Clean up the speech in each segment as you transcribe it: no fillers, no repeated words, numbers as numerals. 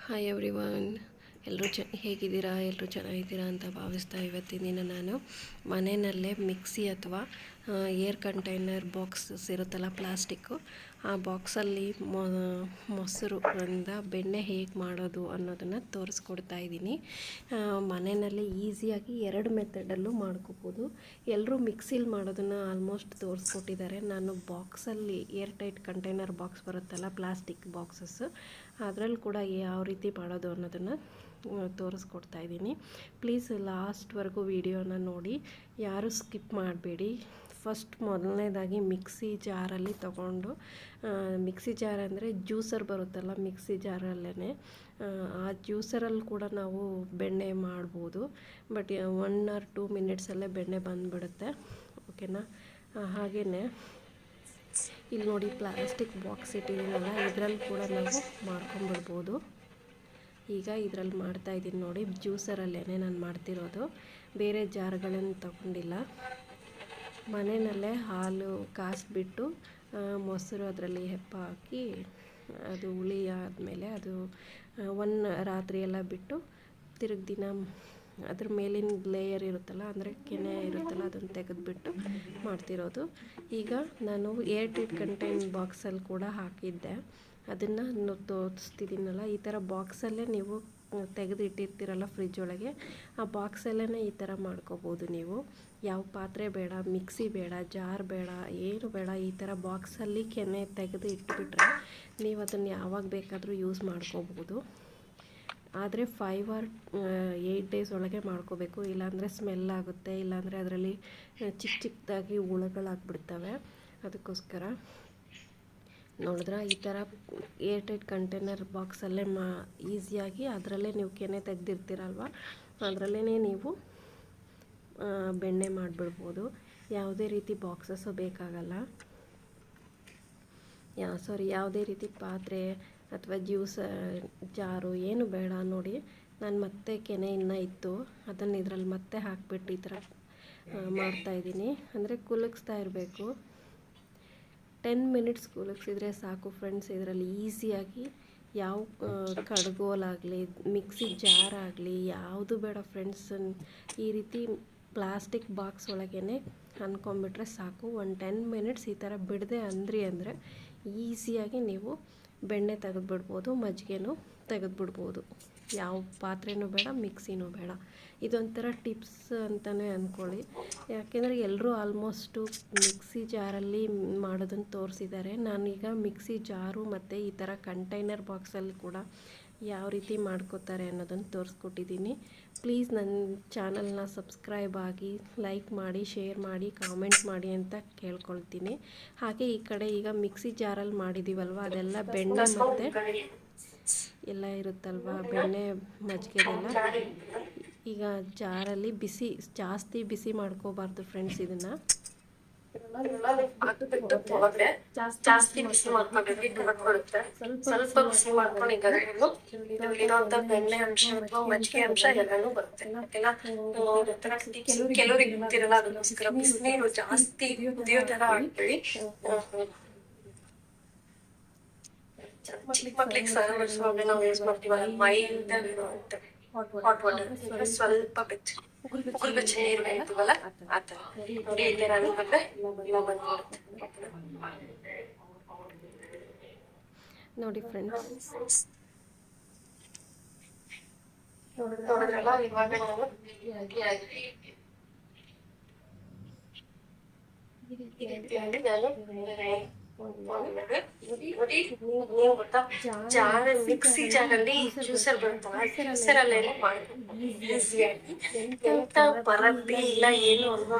Hi everyone, ಎಲ್ಲರೂ ಹೇಗಿದ್ದೀರಾ? ಎಲ್ಲರೂ ಚೆನ್ನಾಗಿದ್ದೀರಾ ಅಂತ ಭಾವಿಸ್ತಾ ಇವತ್ತಿನ ದಿನ ನಾನು ಮನೆಯಲ್ಲೇ ಮಿಕ್ಸಿ ಅಥವಾ ಏರ್ ಕಂಟೈನರ್ ಬಾಕ್ಸಸ್ ಇರುತ್ತಲ್ಲ, ಪ್ಲಾಸ್ಟಿಕ್ಕು, ಆ ಬಾಕ್ಸಲ್ಲಿ ಮೊಸರಿಂದ ಬೆಣ್ಣೆ ಹೇಗೆ ಮಾಡೋದು ಅನ್ನೋದನ್ನು ತೋರಿಸ್ಕೊಡ್ತಾ ಇದ್ದೀನಿ. ಮನೆಯಲ್ಲಿ ಈಸಿಯಾಗಿ 2 ಮೆಥಡಲ್ಲೂ ಮಾಡ್ಕೋಬೋದು. ಎಲ್ಲರೂ ಮಿಕ್ಸಿಲಿ ಮಾಡೋದನ್ನು ಆಲ್ಮೋಸ್ಟ್ ತೋರಿಸ್ಕೊಟ್ಟಿದ್ದಾರೆ. ನಾನು ಬಾಕ್ಸಲ್ಲಿ ಏರ್ ಟೈಟ್ ಕಂಟೈನರ್ ಬಾಕ್ಸ್ ಬರುತ್ತಲ್ಲ, ಪ್ಲಾಸ್ಟಿಕ್ ಬಾಕ್ಸಸ್, ಅದರಲ್ಲಿ ಕೂಡ ಯಾವ ರೀತಿ ಮಾಡೋದು ಅನ್ನೋದನ್ನು ತೋರಿಸ್ಕೊಡ್ತಾ ಇದ್ದೀನಿ. ಪ್ಲೀಸ್ ಲಾಸ್ಟ್ವರೆಗೂ ವಿಡಿಯೋನ ನೋಡಿ, ಯಾರೂ ಸ್ಕಿಪ್ ಮಾಡಬೇಡಿ. ಫಸ್ಟ್ ಮೊದಲನೇದಾಗಿ ಮಿಕ್ಸಿ ಜಾರಲ್ಲಿ ತಗೊಂಡು, ಮಿಕ್ಸಿ ಜಾರ್ ಅಂದರೆ ಜ್ಯೂಸರ್ ಬರುತ್ತಲ್ಲ, ಮಿಕ್ಸಿ ಜಾರಲ್ಲೇ ಆ ಜ್ಯೂಸರಲ್ಲಿ ಕೂಡ ನಾವು ಬೆಣ್ಣೆ ಮಾಡ್ಬೋದು. ಬಟ್ 1 or 2 ಮಿನಿಟ್ಸಲ್ಲೇ ಬೆಣ್ಣೆ ಬಂದುಬಿಡುತ್ತೆ. ಓಕೆನಾ? ಹಾಗೆಯೇ ಇಲ್ಲಿ ನೋಡಿ, ಪ್ಲಾಸ್ಟಿಕ್ ಬಾಕ್ಸ್ ಇಟ್ಟಿದ್ದೀನಲ್ಲ, ಇದರಲ್ಲಿ ಕೂಡ ನಾವು ಮಾಡ್ಕೊಂಬಿಡ್ಬೋದು. ಈಗ ಇದರಲ್ಲಿ ಮಾಡ್ತಾಯಿದ್ದೀನಿ ನೋಡಿ, ಜ್ಯೂಸರಲ್ಲೇ ನಾನು ಮಾಡ್ತಿರೋದು, ಬೇರೆ ಜಾರ್ಗಳನ್ನು ತಗೊಂಡಿಲ್ಲ. ಮನೆಯಲ್ಲೇ ಹಾಲು ಕಾಸಿಬಿಟ್ಟು ಮೊಸರು ಅದರಲ್ಲಿ ಹೆಪ್ಪ ಹಾಕಿ, ಅದು ಹುಳಿ ಆದಮೇಲೆ ಅದು ರಾತ್ರಿ ಎಲ್ಲ ಬಿಟ್ಟು ತಿರುಗಿ ದಿನ ಅದ್ರ ಮೇಲಿನ ಲೇಯರ್ ಇರುತ್ತಲ್ಲ, ಅಂದರೆ ಕೆನೆ ಇರುತ್ತಲ್ಲ, ಅದನ್ನು ತೆಗೆದುಬಿಟ್ಟು ಮಾಡ್ತಿರೋದು. ಈಗ ನಾನು ಏರ್ ಟೈಟ್ ಕಂಟೈನ್ ಬಾಕ್ಸಲ್ಲಿ ಕೂಡ ಹಾಕಿದ್ದೆ, ಅದನ್ನು ತೋರಿಸ್ತಿದ್ದೀನಲ್ಲ. ಈ ಥರ ಬಾಕ್ಸಲ್ಲೇ ನೀವು ತೆಗೆದಿಟ್ಟಿರ್ತೀರಲ್ಲ ಫ್ರಿಜ್ ಒಳಗೆ, ಆ ಬಾಕ್ಸಲ್ಲೇ ಈ ಥರ ಮಾಡ್ಕೋಬೋದು ನೀವು. ಯಾವ ಪಾತ್ರೆ ಬೇಡ, ಮಿಕ್ಸಿ ಬೇಡ, ಜಾರ್ ಬೇಡ, ಏನು ಬೇಡ. ಈ ಥರ ಬಾಕ್ಸಲ್ಲಿ ಕೆನೆ ತೆಗೆದು ಇಟ್ಬಿಟ್ರೆ ನೀವು ಅದನ್ನು ಯಾವಾಗ ಬೇಕಾದರೂ ಯೂಸ್ ಮಾಡ್ಕೋಬೋದು. ಆದರೆ 5 or 8 ಡೇಸ್ ಒಳಗೆ ಮಾಡ್ಕೋಬೇಕು, ಇಲ್ಲಾಂದರೆ ಸ್ಮೆಲ್ ಆಗುತ್ತೆ, ಇಲ್ಲಾಂದರೆ ಅದರಲ್ಲಿ ಚಿಕ್ಕದಾಗಿ ಹುಳುಗಳಾಗ್ಬಿಡ್ತವೆ. ಅದಕ್ಕೋಸ್ಕರ ನೋಡಿದ್ರೆ ಈ ಥರ ಏರ್ ಟೈಟ್ ಕಂಟೈನರ್ ಬಾಕ್ಸಲ್ಲೇ ಈಸಿಯಾಗಿ ಅದರಲ್ಲೇ ನೀವು ಕೆನೆ ತೆಗೆದಿರ್ತೀರಲ್ವ, ಅದರಲ್ಲೇ ನೀವು ಬೆಣ್ಣೆ ಮಾಡಿಬಿಡ್ಬೋದು. ಯಾವುದೇ ರೀತಿ ಬಾಕ್ಸಸ್ಸು ಬೇಕಾಗಲ್ಲ. ಯಾವುದೇ ರೀತಿ ಪಾತ್ರೆ ಅಥವಾ ಜ್ಯೂಸ್ ಜಾರು ಏನು ಬೇಡ. ನೋಡಿ, ನಾನು ಮತ್ತೆ ಕೆನೆ ಇನ್ನೂ ಇತ್ತು, ಅದನ್ನು ಇದರಲ್ಲಿ ಮತ್ತೆ ಹಾಕಿಬಿಟ್ಟು ಈ ಥರ ಮಾಡ್ತಾಯಿದ್ದೀನಿ. ಅಂದರೆ ಕುಲುಕ್ಸ್ತಾ ಇರಬೇಕು. 10 ಮಿನಿಟ್ಸ್ ಕುಲುಕ್ಸಿದ್ರೆ ಸಾಕು ಫ್ರೆಂಡ್ಸ್. ಇದರಲ್ಲಿ ಈಸಿಯಾಗಿ ಯಾವ ಕಡ್ಗೋಲಾಗಲಿ, ಮಿಕ್ಸಿ ಜಾರ್ ಆಗಲಿ, ಯಾವುದು ಬೇಡ ಫ್ರೆಂಡ್ಸ್. ಈ ರೀತಿ ಪ್ಲಾಸ್ಟಿಕ್ ಬಾಕ್ಸ್ ಒಳಗೇ ಅಂದ್ಕೊಂಬಿಟ್ರೆ ಸಾಕು. 10 ಮಿನಿಟ್ಸ್ ಈ ಥರ ಬಿಡದೆ ಅಂದರೆ ಈಸಿಯಾಗಿ ನೀವು ಬೆಣ್ಣೆ ತೆಗೆದುಬಿಡ್ಬೋದು, ಮಜ್ಜಿಗೆನೂ ತೆಗೆದುಬಿಡ್ಬೋದು. ಯಾವ ಪಾತ್ರೆನೂ ಬೇಡ, ಮಿಕ್ಸಿನೂ ಬೇಡ. ಇದೊಂಥರ ಟಿಪ್ಸ್ ಅಂತಲೇ ಅಂದ್ಕೊಳ್ಳಿ. ಯಾಕೆಂದರೆ ಎಲ್ಲರೂ ಆಲ್ಮೋಸ್ಟು ಮಿಕ್ಸಿ ಜಾರಲ್ಲಿ ಮಾಡೋದನ್ನು ತೋರಿಸಿದ್ದಾರೆ. ನಾನೀಗ ಮಿಕ್ಸಿ ಜಾರು ಮತ್ತು ಈ ಥರ ಕಂಟೈನರ್ ಬಾಕ್ಸಲ್ಲಿ ಕೂಡ ಯಾವ ರೀತಿ ಮಾಡ್ಕೋತಾರೆ ಅನ್ನೋದನ್ನು ತೋರಿಸ್ಕೊಟ್ಟಿದ್ದೀನಿ. ಪ್ಲೀಸ್ ನನ್ನ ಚಾನಲ್ನ ಸಬ್ಸ್ಕ್ರೈಬ್ ಆಗಿ, ಲೈಕ್ ಮಾಡಿ, ಶೇರ್ ಮಾಡಿ, ಕಾಮೆಂಟ್ ಮಾಡಿ ಅಂತ ಕೇಳ್ಕೊಳ್ತೀನಿ. ಹಾಗೆ ಈ ಕಡೆ ಈಗ ಮಿಕ್ಸಿ ಜಾರಲ್ಲಿ ಮಾಡಿದ್ದೀವಲ್ವ, ಅದೆಲ್ಲ ಬೆಣ್ಣೆ ಮತ್ತು ಎಲ್ಲ ಇರುತ್ತಲ್ವ, ಬೆಣ್ಣೆ ಮಜ್ಜಿಗೆದೆಲ್ಲ ಈಗ ಜಾರಲ್ಲಿ ಜಾಸ್ತಿ ಬಿಸಿ ಮಾಡ್ಕೋಬಾರ್ದು ಫ್ರೆಂಡ್ಸ್. ಇದನ್ನು ಜಾಸ್ತಿ ಬಿಸಿ ಮಾಡ್ಕೊಂಡ್ರೆ ಸ್ವಲ್ಪ ಬಿಸಿ ಮಾಡ್ಕೊಂಡು ಇರೋಂಥ ಬೆಣ್ಣೆ ಅಂಶ ಅಥವಾ ಮಜ್ಜಿಗೆ ಅಂಶ ಎಲ್ಲಾನು ಬರುತ್ತೆ. ಕೆಲವರಿಗೆ ಗೊತ್ತಿರಲ್ಲ, ಅದಕ್ಕೋಸ್ಕರ ಬಿಸಿನೀರು ಜಾಸ್ತಿ ಕುದಿಯೋ ತರ ಹಾಕ್ಬೇಡಿ. ಚಿಕ್ಕ ಮಕ್ಳಿಗೆ ಸಹ ನಾವು ಯೂಸ್ ಮಾಡ್ತೀವಲ್ಲ, ಮೈಲ್ಡ್ ಹಾಟ್ ವಾಟರ್, ಸ್ವಲ್ಪ ಉಗುರು ಬೆಚ್ಚ ನೀರು ಹೇಳ್ತೀವಲ್ಲ, ಆ ಥರ ನೋಡಿ. ಈ ಥರ ಅನ್ಕೊಂಡ್ರೆ ಎಲ್ಲ ಬಂದ್ಬಿಡುತ್ತೆ. ನೋಡಿ ಫ್ರೆಂಡ್ಸ್, ನೋಡಿದ್ರಲ್ಲ, ಇವಾಗ ನಾವು ನೀವು ಗೊತ್ತಾ, ಮಿಕ್ಸಿ ಜಾರಲ್ಲಿ ಜ್ಯೂಸರ್ ಬರುತ್ತಲ್ಲ, ಜ್ಯೂಸರಲ್ಲಿ ಈಸಿಯಾಗಿ ಎಂತ ಪರದೆ ಇಲ್ಲ, ಏನು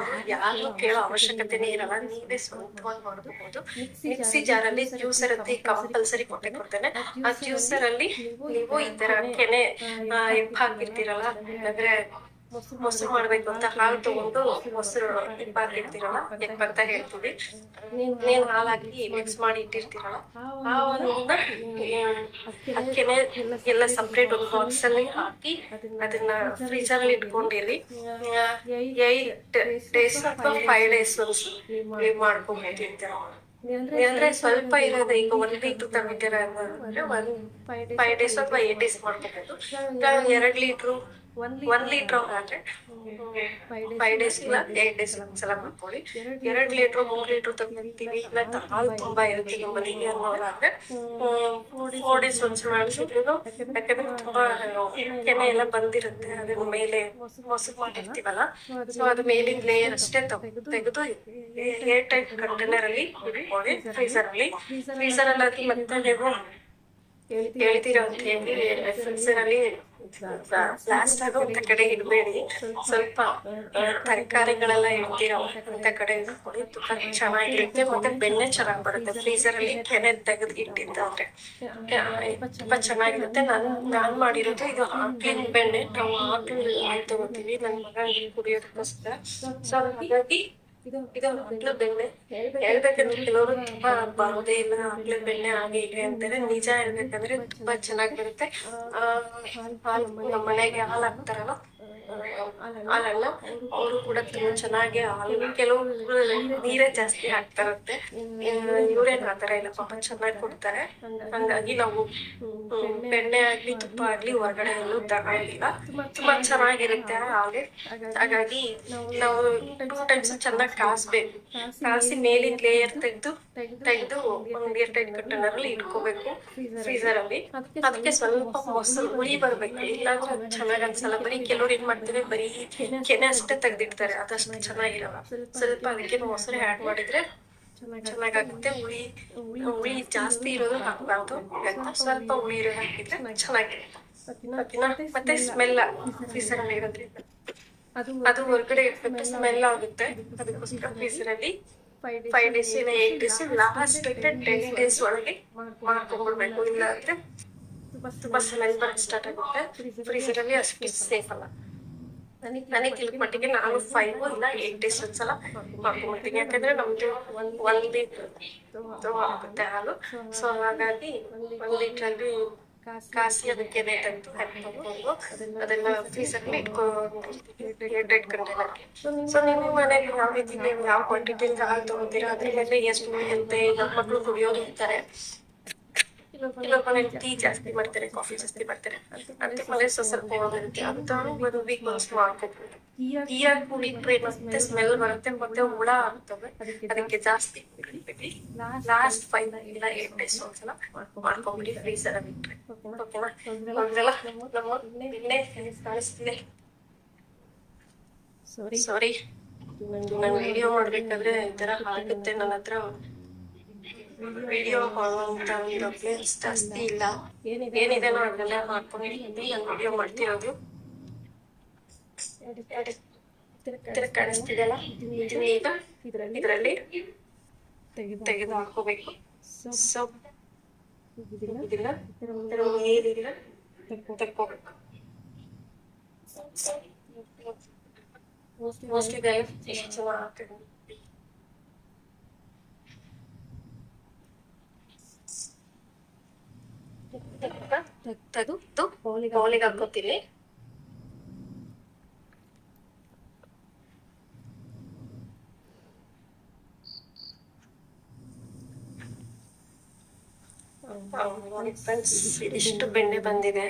ಯಾರು ಕೇಳೋ ಅವಶ್ಯಕತೆನೇ ಇರಲ್ಲ. ನೀವೇ ಸ್ವಂತವಾಗಿ ಮಾಡ್ಕೋಬಹುದು. ಮಿಕ್ಸಿ ಜಾರಲ್ಲಿ ಜ್ಯೂಸರ್ ಅಂತ ಕಂಪಲ್ಸರಿ ಕೊಡ್ತೇನೆ. ಆ ಜ್ಯೂಸರ್ ಅಲ್ಲಿ ನೀವು ಈ ತರ ಕೆನೆ ಎಪ್ಪ ಹಾಕಿರ್ತೀರಲ್ಲ, ಅಂದ್ರೆ ಮೊಸರು ಮಾಡ್ಬೇಕು ಅಂತ ಹಾಲು ತಗೊಂಡು ಮೊಸರು ಎಪ್ಪ ಹಾಕಿರ್ತೀರಲ್ಲ, ಎಪ್ಪ ಅಂತ ಹೇಳ್ತೀವಿ. ನೀವು ಹಾಲಾಗಿ ಮಿಕ್ಸ್ ಮಾಡಿ ಇಟ್ಟಿರ್ತೀರಲ್ಲ, ಆ ಒಂದು ಕೆನೆ ಎಲ್ಲ ಸಪ್ರೇಟ್ ಒಂದು ಬಾಕ್ಸ್ ಅಲ್ಲಿ ಹಾಕಿ ಅದನ್ನ ಫ್ರೀಜರ್ ಅಲ್ಲಿ ಇಟ್ಕೊಂಡಿರಿ. 8 days ಅಥವಾ 5 days ಮಾಡ್ಕೊಂಡ್ಬಿಟ್ಟಿರ್ತೀರ. ಅಂದ್ರೆ ಸ್ವಲ್ಪ ಇರೋದು. ಈಗ 1 ಲೀಟರ್ ತಗೋತೀರ ಅಂದ್ರೆ 5 ಡೇಸ್ ಅಥವಾ 8 ಡೇಸ್ ಮಾಡ್ಕೋಬಹುದು. 2 ಲೀಟ್ರು 1 ಲೀಟರ್ ಆದ್ರೆ 5 ಡೇಸ್ ಇಲ್ಲ 8 ಡೇಸ್ ಒಂದ್ಸಲ ಮಾಡ್ಕೊಳ್ಳಿ. 2 ಲೀಟ್ರು 3 ಲೀಟ್ರ್ ತಗೊಂತೀವಿ, ಇಲ್ಲ ಹಾಲು ತುಂಬಾ ಇರುತ್ತೆ ನಮ್ಮ ಮನೆಗೆ ಅನ್ನೋರಾದ್ರೆ 4 ಡೇಸ್ ಒಂದ್ಸಲ ಮಾಡಿಸಿದ್ರು. ಯಾಕಂದ್ರೆ ತುಂಬಾ ಕೆನೆ ಎಲ್ಲ ಬಂದಿರುತ್ತೆ ಅದ್ರ ಮೇಲೆ ಮೊಸರು ಮಾಡಿರ್ತೀವಲ್ಲ, ಸೊ ಅದು ಮೇಲಿನ ಲೇಯರ್ ಅಷ್ಟೇ ತೆಗೆದು ಏರ್ ಟೈಟ್ ಕಂಟೈನರ್ ಅಲ್ಲಿ ಇಟ್ಕೊಳ್ಳಿ ಫ್ರೀಸರ್ ಅಲ್ಲಿ. ಮತ್ತೆ ನೀವು ಹೇಳ್ತೀರಾ ಅಂತ ಹೇಳಿ ಫ್ರೀಸರ್ ಅಲ್ಲಿ ಬ್ಲಾಸ್ಟ್ ಆಗೋಂತ ಕಡೆ ಇಡಬೇಡಿ. ಸ್ವಲ್ಪ ತರಕಾರಿಗಳೆಲ್ಲ ಇಡ್ತೀರ ಅಂತ ಕಡೆ ಇಟ್ಕೊಳ್ಳಿ, ತುಂಬಾ ಚೆನ್ನಾಗಿರುತ್ತೆ. ಮತ್ತೆ ಬೆಣ್ಣೆ ಚೆನ್ನಾಗಿ ಬರುತ್ತೆ ಫ್ರೀಸರ್ ಅಲ್ಲಿ ಕೆನೆ ತೆಗೆದು ಇಟ್ಟಿದ್ದಾದ್ರೆ ತುಂಬಾ ಚೆನ್ನಾಗಿರುತ್ತೆ. ನಾನ್ ಮಾಡಿರೋದು ಇದು ಆಕಳಿನ ಬೆಣ್ಣೆ. ನಾವು ಆಕಳು ಹಾಲು ತಗೋತೀವಿ ನನ್ನ ಮಗ ಕುಡಿಯೋದಕ್ಕೋಸ್ಕರ. ಸೊ ಹಾಗಾಗಿ ಇದು ಆಕಳು ಬೆಣ್ಣೆ. ಹೇಳ್ಬೇಕಂದ್ರೆ ಕೆಲವರು ತುಂಬಾ ಬರೋದೇ ಇಲ್ಲ ಆಕಳು ಬೆಣ್ಣೆ ಹಾಗೆ ಹೀಗೆ ಅಂತಾರೆ. ನಿಜ ಹೇಳ್ಬೇಕಂದ್ರೆ ತುಂಬಾ ಚೆನ್ನಾಗಿ ಬರುತ್ತೆ. ಹಾಲು ನಮ್ಮ ಮನೆಗೆ ಹಾಲು ಹಾಕ್ತಾರಲ್ಲ ಹಾಲಲ್ಲ, ಅವರು ಕೂಡ ತುಂಬಾ ಚೆನ್ನಾಗಿ ಹಾಲು, ಕೆಲವೊಬ್ರು ನೀರೇ ಜಾಸ್ತಿ ಹಾಕ್ತಾರಂತೆ. ಇವ್ರೇನ್ ಆತರ ಇಲ್ಲ, ಪಾಪ ಚೆನ್ನಾಗಿ ಕೊಡ್ತಾರೆ. ಹಂಗಾಗಿ ನಾವು ಬೆಣ್ಣೆ ಆಗ್ಲಿ ತುಪ್ಪ ಆಗ್ಲಿ ಹೊರಗಡೆ ಎಲ್ಲೂ ತಗೊಳ್ಳಿಲ್ಲ. ತುಂಬಾ ಚೆನ್ನಾಗಿರುತ್ತೆ ಹಾಗೆ. ಹಾಗಾಗಿ ನಾವು 2 ಟೈಮ್ಸ್ ಚೆನ್ನಾಗಿ ಕಾಯಿಸ್ಬೇಕು. ಕಾಯಿಸಿ ಮೇಲಿನ ಲೇಯರ್ ತೆಗೆದು ಒಂದು ಏರ್ ಟೈಟ್ ಕಂಟೈನರ್ ಅಲ್ಲಿ ಇಟ್ಕೋಬೇಕು ಫ್ರೀಸರ್ ಅಲ್ಲಿ. ಅದಕ್ಕೆ ಸ್ವಲ್ಪ ಮೊಸರು ಹುಳಿ ಬರ್ಬೇಕು, ಇಲ್ಲಾಂದ್ರೆ ಚೆನ್ನಾಗ್ ಅನ್ಸಲ್ಲ. ಬರೀ ಕೆಲವ್ರು ಏನ್ ಮಾಡ್ತಾರೆ, ಬರೀ ಕೆನೆ ಅಷ್ಟೇ ತೆಗ್ದಿಡ್ತಾರೆ, ಅದಷ್ಟು ಚೆನ್ನಾಗಿರಲ್ಲ. ಸ್ವಲ್ಪ ಅದಕ್ಕೆ ಮೊಸರು ಆ್ಯಡ್ ಮಾಡಿದ್ರೆ ಚೆನ್ನಾಗಾಗುತ್ತೆ. ಹುಳಿ ಜಾಸ್ತಿ ಇರೋದು ಹಾಕ್ಬಾರ್ದು, ಸ್ವಲ್ಪ ಹುಳಿ ಇರೋದು ಹಾಕಿದ್ರೆ ಚೆನ್ನಾಗಿರುತ್ತೆ. ಮತ್ತೆ ಸ್ಮೆಲ್ ಫ್ರೀಸರ್ ಅಲ್ಲಿ ಇರೋದ್ರಿಂದ ಅದು ಹೊರಗಡೆ ಇಟ್ಬಿಟ್ಟು ಸ್ಮೆಲ್ ಆಗುತ್ತೆ. ಅದಕ್ಕೋಸ್ಕರ ಫ್ರೀಸರ್ ಅಲ್ಲಿ 5 ಡೇಸ್ ಇಲ್ಲ 8 ಡೇಸ್, ಲಾಸ್ಟ್ 10 ಡೇಸ್ ಒಳಗೆ ಮಾಡ್ಕೊಂಡ್ಬಿಡ್ಬೇಕು. ಇಲ್ಲ ಅಂದ್ರೆ ತುಂಬಾ ಸ್ಮೆಲ್ ಬರಕ್ ಸ್ಟಾರ್ಟ್ ಆಗುತ್ತೆ. ಫ್ರೀಸರ್ ಅಲ್ಲಿ ಅಷ್ಟು ಸೇಫ್ ಅಲ್ಲ. ನನಗೆ ತಿಳಿದ ಮಟ್ಟಿಗೆ ನಾನು 5 ಇಲ್ಲ 8 ಡೇಸ್ ಒಂದ್ಸಲ ಮಾಡ್ಕೊಂಡ್ಬಿಡ್ತೀನಿ. ಯಾಕಂದ್ರೆ ನಮ್ದು 1 ಲೀಟರ್ ಆಗುತ್ತೆ ಹಾಲು. ಸೊ ಹಾಗಾಗಿ 1 ಲೀಟರ್ ಅಲ್ಲಿ ಕಾಸಿ ಅದಕ್ಕೆ ತೆಗೆದು ಹಾಕೊಂಡು ಅದನ್ನ ಫ್ರೀಸರ್ ಅಲ್ಲಿ ಇಟ್ಕೊಂಡಿರ್ತೀನಿ. ಸೊ ನಿಮ್ಮ ಮನೆಗೆ ಯಾವ ರೀತಿ ನೀವು ಯಾವ ಕ್ವಾಂಟಿಟಿಯಿಂದ ಹಾಲು ತಗೋತೀರಾ ಅದ್ರ ಮೇಲೆ ಎಷ್ಟು ಉಳಿಯುತ್ತೆ. ನಮ್ಮ ಮಕ್ಕಳು ಕುಡಿಯೋದು ಇರ್ತಾರೆ, ಕೆಲವೊಬ್ಬ ಮನೇಲಿ ಟೀ ಜಾಸ್ತಿ ಮಾಡ್ತಾರೆ, ಕಾಫಿ ಜಾಸ್ತಿ ಮಾಡ್ತಾರೆ, ಅಂತ ಮನೆ ಸ್ವಲ್ಪ ಹೋಗಿರುತ್ತೆ. ಅಂತವ್ರು 1 ವೀಕ್ ಒನ್ಸ್ ಮಾಡ್ಕೋಬಹುದು. ಟೀಯಾಗಿ ಕುಡಿದ್ರೆ ಮತ್ತೆ ಸ್ಮೆಲ್ ಬರುತ್ತೆ, ಮತ್ತೆ ಹುಳ ಆಗ್ತವೆ. ಅದಕ್ಕೆ ಜಾಸ್ತಿ ಲಾಸ್ಟ್ 5 ಇಲ್ಲ 8 ಡೇಸ್ ಒಂದ್ಸಲ ಮಾಡ್ಕೊಂಡ್ಬಿಡಿ ಫ್ರೀಸರ್ ಅಲ್ಲಿ ಇಟ್ರೆ. ಓಕೆನಾ? ಒಂದ್ಸಲ ನಮ್ಮ ಬೆಣ್ಣೆ ಕಾಣಿಸ್ತಿದೆ. ಸಾರಿ, ನಾನು ವಿಡಿಯೋ ಮಾಡ್ಬೇಕಾದ್ರೆ ಈ ತರ ಆಗುತ್ತೆ. ನನ್ನ ಹತ್ರ ವಿಡಿಯೋ ಮಾಡುವಂತ ಒಂದು ಪ್ಲೇಸ್ ಜಾಸ್ತಿ ಇಲ್ಲ. ಏನಿದೆ ಅದನ್ನೆಲ್ಲ ಮಾಡ್ಕೊಂಡಿದ್ದೀನಿ. ನಾನು ವಿಡಿಯೋ ಮಾಡ್ತಿರೋದು ಕಾಣಿಸ್ತಿದೆಯಲ್ಲ, ಈಗ ಇದರಲ್ಲಿ ತೆಗೆದು ಹಾಕೋಬೇಕು. ಸೊ ಇದನ್ನ ನೀರಿಲ್ಲ ತಕ್ಕೋಬೇಕು. ಮೋಸ್ಟ್ಲಿ ಎಷ್ಟು ಜನ ಆಗ್ತದೆ ತೆಗೆದು ಬೌಲಿಗೆ ಹಾಕೋತೀನಿ. ಫ್ರೆಂಡ್ಸ್, ಇದಿಷ್ಟು ಬೆಣ್ಣೆ ಬಂದಿದೆ.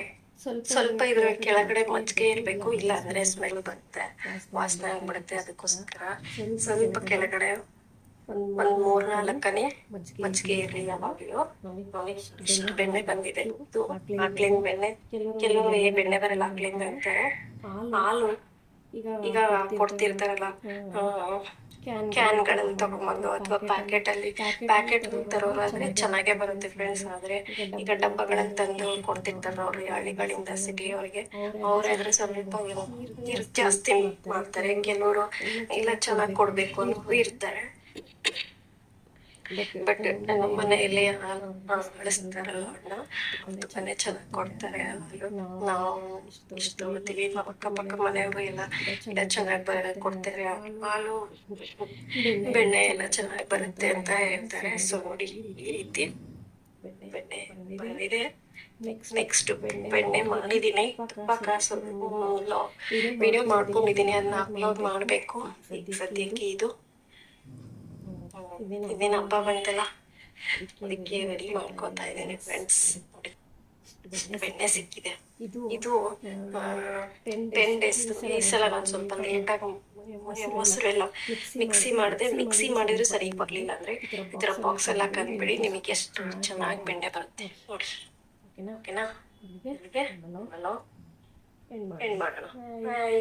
ಸ್ವಲ್ಪ ಇದ್ರ ಕೆಳಗಡೆ ಮಜ್ಜಿಗೆ ಇರ್ಬೇಕು, ಇಲ್ಲ ಅಂದ್ರೆ ಸ್ಮೆಲ್ ಬರುತ್ತೆ, ವಾಸನೆ ಆಗ್ಬಿಡುತ್ತೆ. ಅದಕ್ಕೋಸ್ಕರ ಸ್ವಲ್ಪ ಕೆಳಗಡೆ 3-4 ಮಜ್ಜಿಗೆ ಇರಲಿ. ಯಾವಾಗಲೂ ಇಷ್ಟು ಬೆಣ್ಣೆ ಬಂದಿದೆ. ಇದು ಆಕಳಿನ ಬೆಣ್ಣೆ. ಕೆಲವರು ಬೆಣ್ಣೆ ಬರಲ್ಲ ಆಕಳಿಂದ ಅಂತಾರೆ. ಹಾಲು ಈಗ ಕೊಡ್ತಿರ್ತಾರಲ್ಲ ಕ್ಯಾನ್ಗಳಲ್ಲಿ ತಗೊಂಬಂದು ಅಥವಾ ಪ್ಯಾಕೆಟ್ ತರೋರಾದ್ರೆ ಚೆನ್ನಾಗೇ ಬರುತ್ತೆ ಫ್ರೆಂಡ್ಸ್. ಆದ್ರೆ ಈಗ ಡಬ್ಬಗಳಲ್ಲಿ ತಂದು ಕೊಡ್ತಿರ್ತಾರ ಅವ್ರು ಹಳ್ಳಿಗಳಿಂದ ಸಿಟಿಯವರಿಗೆ. ಅವ್ರಾದ್ರೆ ಸ್ವಲ್ಪ ನೀರು ಜಾಸ್ತಿ ಮಾಡ್ತಾರೆ. ಕೆಲವರು ಇಲ್ಲ ಚೆನ್ನಾಗಿ ಕೊಡ್ಬೇಕು ಅನ್ನೋರು ಇರ್ತಾರೆ. ಬಟ್ ನಮ್ಮ ಮನೆಯಲ್ಲಿ ಹಾಲು ಬಳಸ್ತಾರಲ್ಲ ತುಂಬಾನೇ ಚೆನ್ನಾಗಿ ಕೊಡ್ತಾರೆ ಹಾಲು. ನಾವು ಇಷ್ಟು ತಗೋತೀವಿ, ಅಕ್ಕಪಕ್ಕ ಮನೆಯವರು ಎಲ್ಲ ಚೆನ್ನಾಗಿ ಕೊಡ್ತಾರೆ ಹಾಲು. ಬೆಣ್ಣೆ ಎಲ್ಲ ಚೆನ್ನಾಗಿ ಬರುತ್ತೆ ಅಂತ ಹೇಳ್ತಾರೆ. ಸೊ ನೋಡಿ, ಈ ರೀತಿ ಬೆಣ್ಣೆ ಬಂದಿದೆ. ನೆಕ್ಸ್ಟ್ ಬೆಣ್ಣೆ ಮಾಡಿದೀನಿ, ತುಪ್ಪ ಕಾಸು ವಿಡಿಯೋ ಮಾಡ್ಕೊಂಡಿದೀನಿ, ಅದನ್ನ ಅಪ್ಲೋಡ್ ಮಾಡಬೇಕು. ಈಗ ಸದ್ಯಕ್ಕೆ ಇದು ಇದೇನು ಹಬ್ಬ ಬಂತಲ್ಲ, ಅದಕ್ಕೆ ರೆಡಿ ಮಾಡ್ಕೋತಾ ಇದ್ದೀನಿ ಫ್ರೆಂಡ್ಸ್. ನೋಡಿ ಬೆಣ್ಣೆ ಸಿಕ್ಕಿದೆ. ಇದು 10 ಡೇಸ್. ಈ ಸಲ ನಾನು ಸ್ವಲ್ಪ ಲೇಟಾಗಿ ಮೊಸರೆಲ್ಲ ಮಿಕ್ಸಿ ಮಾಡಿದೆ. ಮಿಕ್ಸಿ ಮಾಡಿದ್ರೆ ಸರಿ ಬರಲಿಲ್ಲ ಅಂದರೆ ಈ ಥರ ಬಾಕ್ಸಲ್ಲಿ ಹಾಕೊಂಡ್ಬಿಡಿ, ನಿಮಗೆ ಎಷ್ಟು ಚೆನ್ನಾಗಿ ಬೆಣ್ಣೆ ಬರುತ್ತೆ ನೋಡಿ. ಓಕೆನಾ? ಹಲೋ, ಎಂಡ್ ಮಾಡೋಣ. ಬಾಯ್.